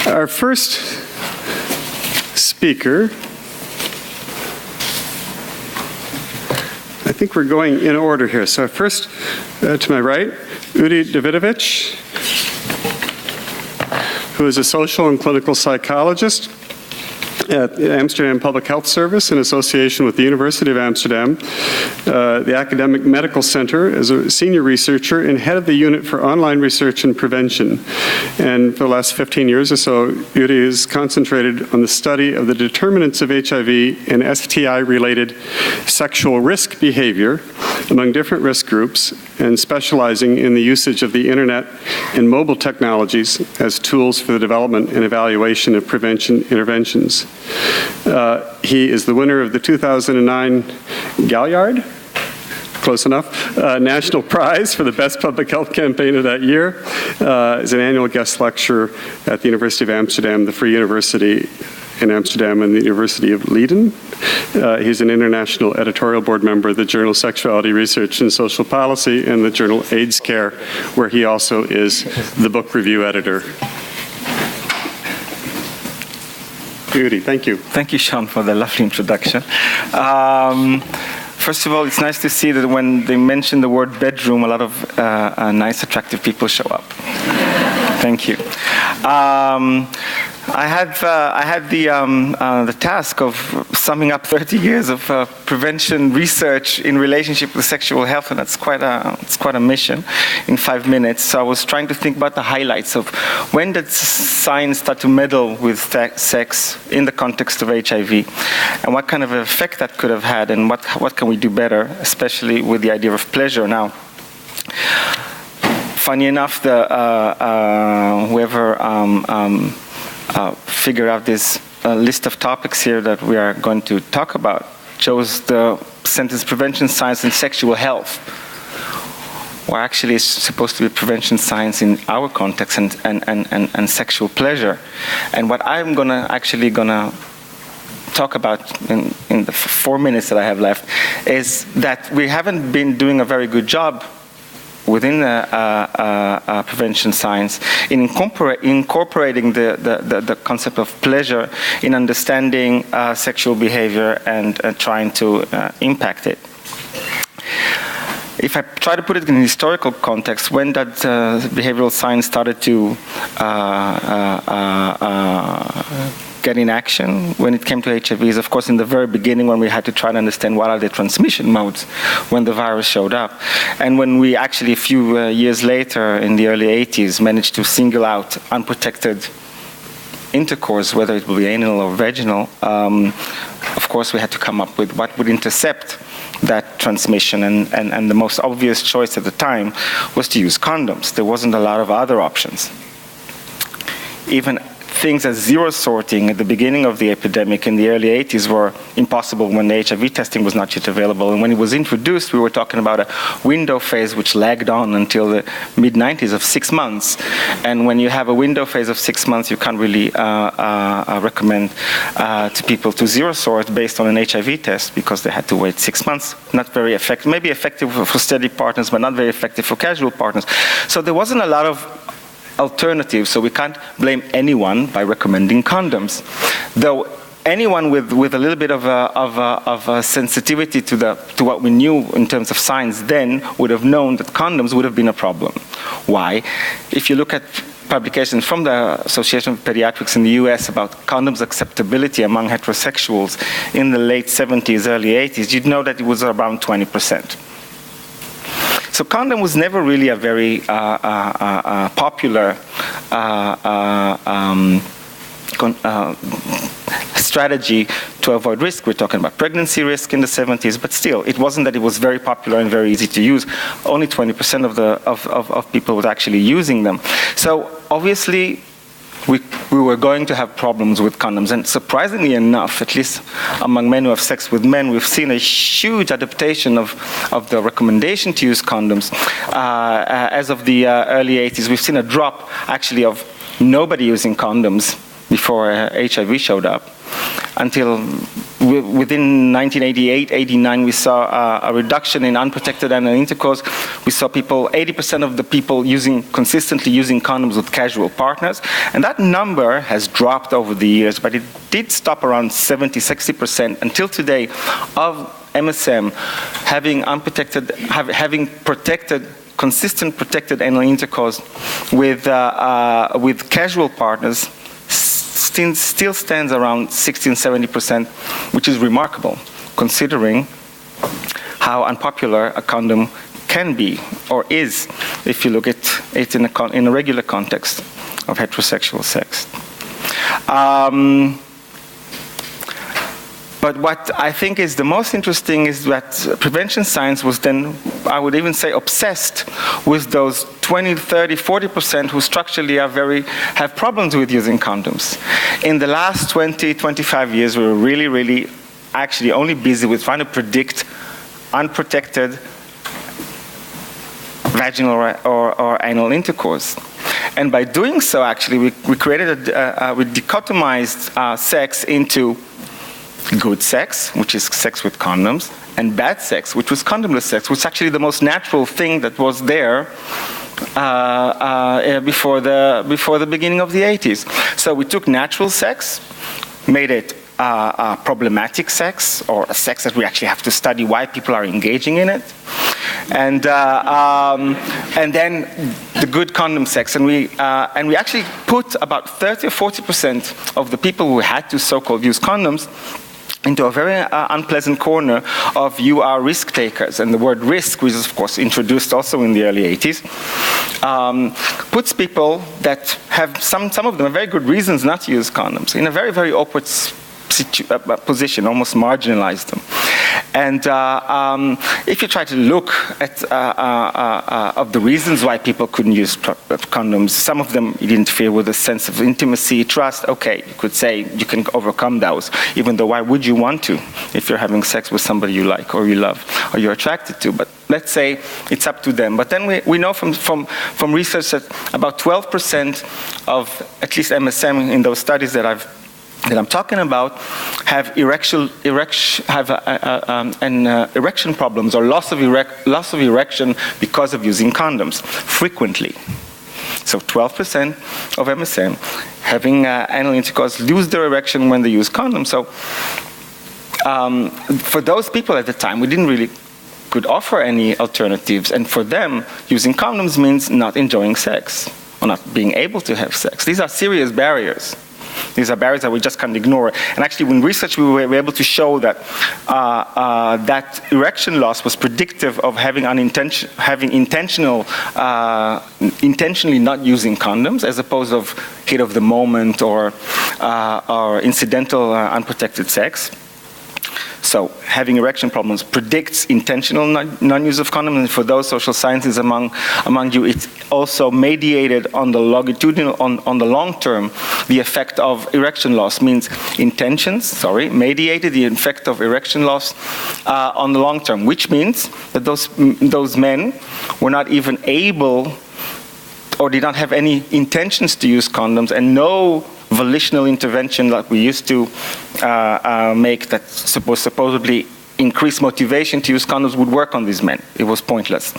Our first speaker, I think we're going in order here. So first, to my right, Udi Davidovich, who is a social and clinical psychologist at the Amsterdam Public Health Service in association with the University of Amsterdam, the Academic Medical Center, as a senior researcher and head of the unit for online research and prevention. And for the last 15 years or so, Udi is concentrated on the study of the determinants of HIV and STI-related sexual risk behavior among different risk groups, and specializing in the usage of the internet and mobile technologies as tools for the development and evaluation of prevention interventions. He is the winner of the 2009 Galliard, close enough, National Prize for the Best Public Health Campaign of that year. Is an annual guest lecturer at the University of Amsterdam, the Free University in Amsterdam, and the University of Leiden. He's an international editorial board member of the journal Sexuality Research and Social Policy and the journal AIDS Care, where he also is the book review editor. Udi, thank you. Thank you, Sean, for the lovely introduction. First of all, it's nice to see that when they mention the word bedroom, a lot of nice, attractive people show up. Thank you. I had the task of summing up 30 years of prevention research in relationship with sexual health, and it's quite a mission in 5 minutes. So I was trying to think about the highlights of when did science start to meddle with sex in the context of HIV, and what kind of effect that could have had, and what can we do better, especially with the idea of pleasure now. Funny enough, whoever figured out this list of topics here that we are going to talk about chose the sentence prevention science and sexual health, or actually it's supposed to be prevention science in our context and sexual pleasure. And what I'm gonna talk about in the 4 minutes that I have left is that we haven't been doing a very good job within prevention science in incorporating the concept of pleasure in understanding sexual behavior and trying to impact it. If I try to put it in a historical context, when that behavioral science started to get in action when it came to HIV is, of course, in the very beginning when we had to try to understand what are the transmission modes when the virus showed up. And when we actually, a few years later, in the early 80s, managed to single out unprotected intercourse, whether it will be anal or vaginal, of course, we had to come up with what would intercept that transmission. And the most obvious choice at the time was to use condoms. There wasn't a lot of other options. Even things as zero sorting at the beginning of the epidemic in the early 80s were impossible when the HIV testing was not yet available. And when it was introduced, we were talking about a window phase which lagged on until the mid-90s of 6 months. And when you have a window phase of 6 months, you can't really recommend to people to zero sort based on an HIV test because they had to wait 6 months. Not very effective, maybe effective for steady partners, but not very effective for casual partners. So there wasn't a lot of alternatives, so we can't blame anyone by recommending condoms. Though anyone with a little bit of a sensitivity to what we knew in terms of science then would have known that condoms would have been a problem. Why? If you look at publications from the Association of Pediatrics in the US about condoms acceptability among heterosexuals in the late 70s, early 80s, you'd know that it was around 20%. So condom was never really a very popular strategy to avoid risk. We're talking about pregnancy risk in the 70s, but still, it wasn't that it was very popular and very easy to use. Only 20% of people were actually using them. So obviously, we were going to have problems with condoms. And surprisingly enough, at least among men who have sex with men, we've seen a huge adaptation of the recommendation to use condoms. As of the early 80s, we've seen a drop, actually, of nobody using condoms before HIV showed up. until within 1988-89, we saw a reduction in unprotected anal intercourse. We saw 80% of the people consistently using condoms with casual partners, and that number has dropped over the years, but it did stop around 70-60% until today of MSM having consistent protected anal intercourse with casual partners still stands around 60-70%, which is remarkable considering how unpopular a condom can be or is if you look at it in a regular context of heterosexual sex. But what I think is the most interesting is that prevention science was then, I would even say, obsessed with those 20, 30, 40% who structurally have problems with using condoms. In the last 20, 25 years, we were really actually only busy with trying to predict unprotected vaginal or anal intercourse. And by doing so, actually, we dichotomized sex into good sex, which is sex with condoms, and bad sex, which was condomless sex, which is actually the most natural thing that was there before the beginning of the 80s. So we took natural sex, made it problematic sex, or a sex that we actually have to study why people are engaging in it, and then the good condom sex, and we actually put about 30 or 40% of the people who had to so-called use condoms into a very unpleasant corner of you are risk takers. And the word risk, which is of course introduced also in the early 80s, puts people that have, some of them have very good reasons not to use condoms in a very awkward position, almost marginalize them. And if you try to look at of the reasons why people couldn't use condoms, some of them interfere with a sense of intimacy, trust. Okay, you could say you can overcome those, even though why would you want to if you're having sex with somebody you like or you love or you're attracted to? But let's say it's up to them. But then we know from research that about 12% of at least MSM in those studies that I'm talking about have erection problems or loss of erection because of using condoms frequently. So 12% of MSM having anal intercourse lose their erection when they use condoms. So for those people at the time, we didn't really could offer any alternatives, and for them, using condoms means not enjoying sex or not being able to have sex. These are serious barriers. These are barriers that we just can't ignore. And actually, in research, we were able to show that that erection loss was predictive of intentionally not using condoms, as opposed to heat of the moment or incidental unprotected sex. So having erection problems predicts intentional non-use of condoms, and for those social scientists among you, it's also mediated on the longitudinal, on the long term, the effect of erection loss means mediated the effect of erection loss on the long term, which means that those men were not even able or did not have any intentions to use condoms, and no volitional intervention like we used to make that supposedly increase motivation to use condoms would work on these men. It was pointless.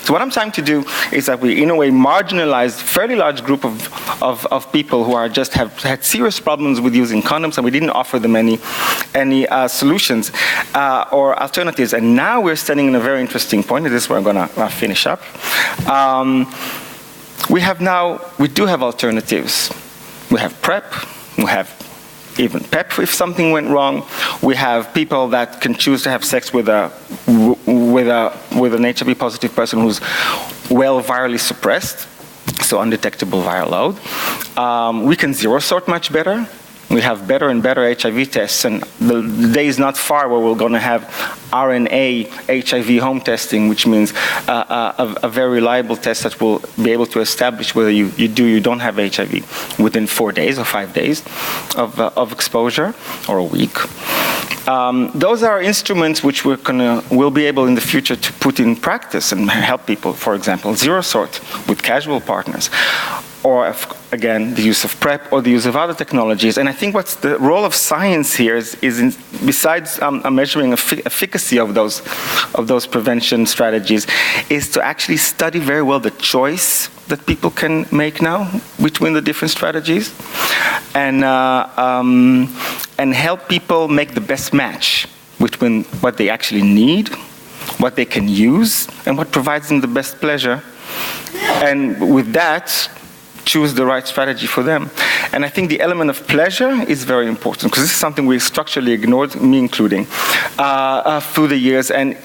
So what I'm trying to do is that we, in a way, marginalized a fairly large group of people who are just have had serious problems with using condoms, and we didn't offer them any solutions or alternatives. And now we're standing in a very interesting point, and this is where I'm going to finish up. We do have alternatives. We have PrEP, we have even PEP if something went wrong. We have people that can choose to have sex with an HIV positive person who's well virally suppressed, so undetectable viral load. We can zero sort much better. We have better and better HIV tests, and the day is not far where we're going to have RNA HIV home testing, which means a very reliable test that will be able to establish whether you don't have HIV within 4 days or 5 days of exposure, or a week. Those are instruments which we'll be able in the future to put in practice and help people. For example, zero sort with casual partners. or again, the use of PrEP or the use of other technologies. And I think what's the role of science here is besides measuring efficacy of those prevention strategies, is to actually study very well the choice that people can make now between the different strategies, and help people make the best match between what they actually need, what they can use, and what provides them the best pleasure. And with that, choose the right strategy for them. And I think the element of pleasure is very important, because this is something we structurally ignored, me including, through the years. And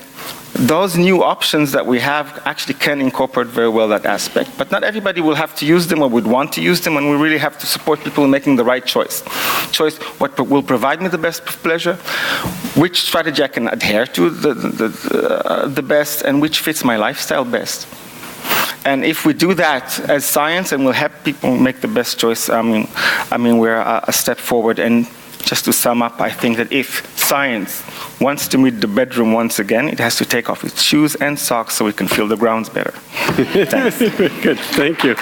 those new options that we have actually can incorporate very well that aspect. But not everybody will have to use them or would want to use them, and we really have to support people in making the right choice. What will provide me the best pleasure, which strategy I can adhere to the best, and which fits my lifestyle best. And if we do that as science, and we'll help people make the best choice, I mean, we're a step forward. And just to sum up, I think that if science wants to meet the bedroom once again, it has to take off its shoes and socks so we can feel the grounds better. Thanks. Good, thank you.